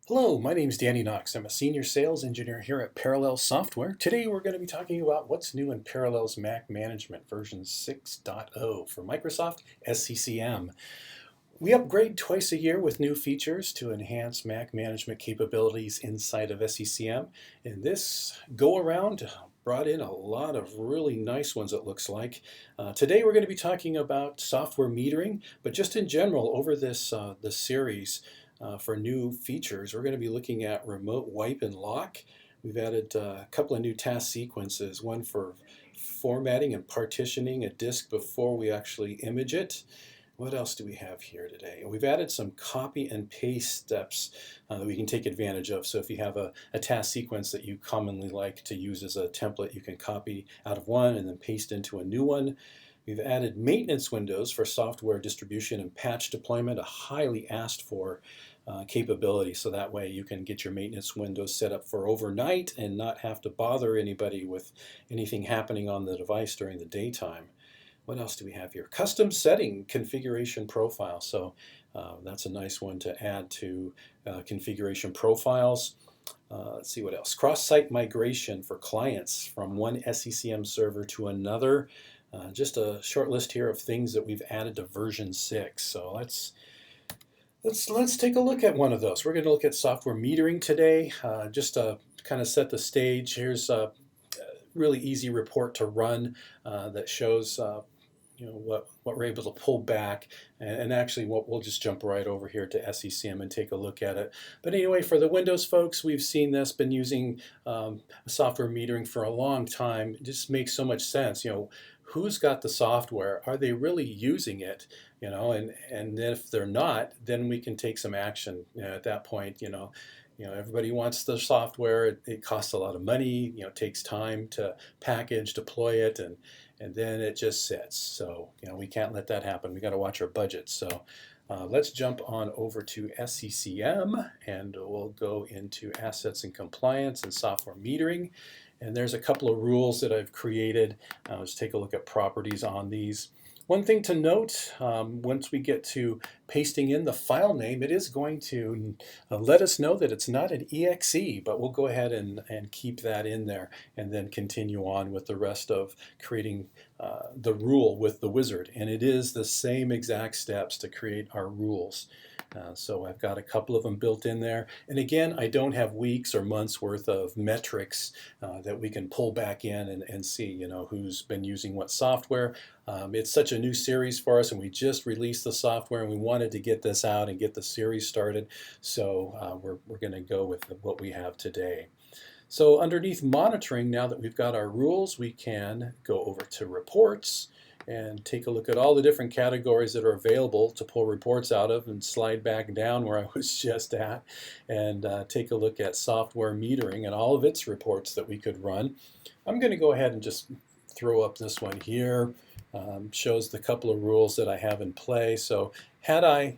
Hello, my name is Danny Knox. I'm a senior sales engineer here at Parallel Software. Today we're going to be talking about what's new in Parallel's Mac Management version 6.0 for Microsoft SCCM. We upgrade twice a year with new features to enhance Mac management capabilities inside of SCCM. And this go around brought in a lot of really nice ones, it looks like. Today we're going to be talking about software metering, but just in general over this series for new features, we're going to be looking at remote wipe and lock. We've added a couple of new task sequences, one for formatting and partitioning a disk before we actually image it. What else do we have here today? We've added some copy and paste steps that we can take advantage of. So if you have a task sequence that you commonly like to use as a template, you can copy out of one and then paste into a new one. We've added maintenance windows for software distribution and patch deployment, a highly asked for capability. So that way you can get your maintenance windows set up for overnight and not have to bother anybody with anything happening on the device during the daytime. What else do we have here? Custom setting configuration profile. So that's a nice one to add to configuration profiles. Let's see what else. Cross-site migration for clients from one SCCM server to another. Just a short list here of things that we've added to version 6. So let's take a look at one of those. We're going to look at software metering today. Just to kind of set the stage, here's a really easy report to run that shows what we're able to pull back, and actually we'll just jump right over here to SCCM and take a look at it. But anyway, for the Windows folks, we've seen this, been using software metering for a long time. It just makes so much sense. Who's got the software? Are they really using it? And if they're not, then we can take some action. At that point, everybody wants the software. It costs a lot of money. It takes time to package, deploy it, and then it just sits. So we can't let that happen. We got to watch our budget. So let's jump on over to SCCM, and we'll go into assets and compliance and software metering. And there's a couple of rules that I've created. Let's take a look at properties on these. One thing to note, once we get to pasting in the file name, it is going to let us know that it's not an exe, but we'll go ahead and keep that in there and then continue on with the rest of creating the rule with the wizard. And it is the same exact steps to create our rules. So I've got a couple of them built in there. And again, I don't have weeks or months worth of metrics that we can pull back in and see, who's been using what software. It's such a new series for us, and we just released the software, and we wanted to get this out and get the series started. So we're going to go with what we have today. So underneath monitoring, now that we've got our rules, we can go over to reports and take a look at all the different categories that are available to pull reports out of, and slide back down where I was just at and take a look at software metering and all of its reports that we could run. I'm going to go ahead and just throw up this one here. Shows the couple of rules that I have in play. So had I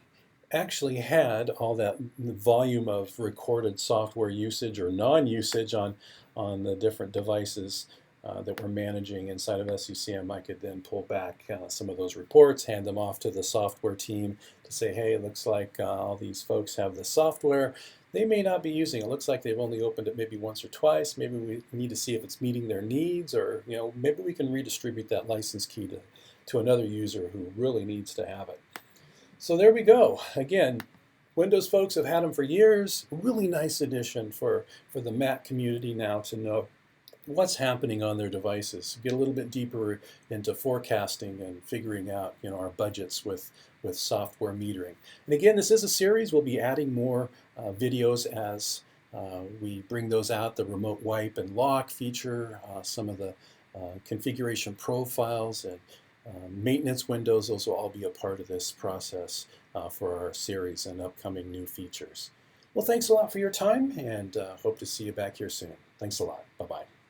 actually had all that volume of recorded software usage or non-usage on the different devices that we're managing inside of SCCM, I could then pull back some of those reports, hand them off to the software team to say, hey, it looks like all these folks have the software. They may not be using it. It looks like they've only opened it maybe once or twice. Maybe we need to see if it's meeting their needs, or maybe we can redistribute that license key to another user who really needs to have it. So there we go. Again, Windows folks have had them for years. Really nice addition for the Mac community now to know what's happening on their devices. Get a little bit deeper into forecasting and figuring out our budgets with software metering. And again, this is a series. We'll be adding more videos as we bring those out, the remote wipe and lock feature, some of the configuration profiles and maintenance windows. Those will all be a part of this process for our series and upcoming new features. Well, thanks a lot for your time, and hope to see you back here soon. Thanks a lot. Bye-bye.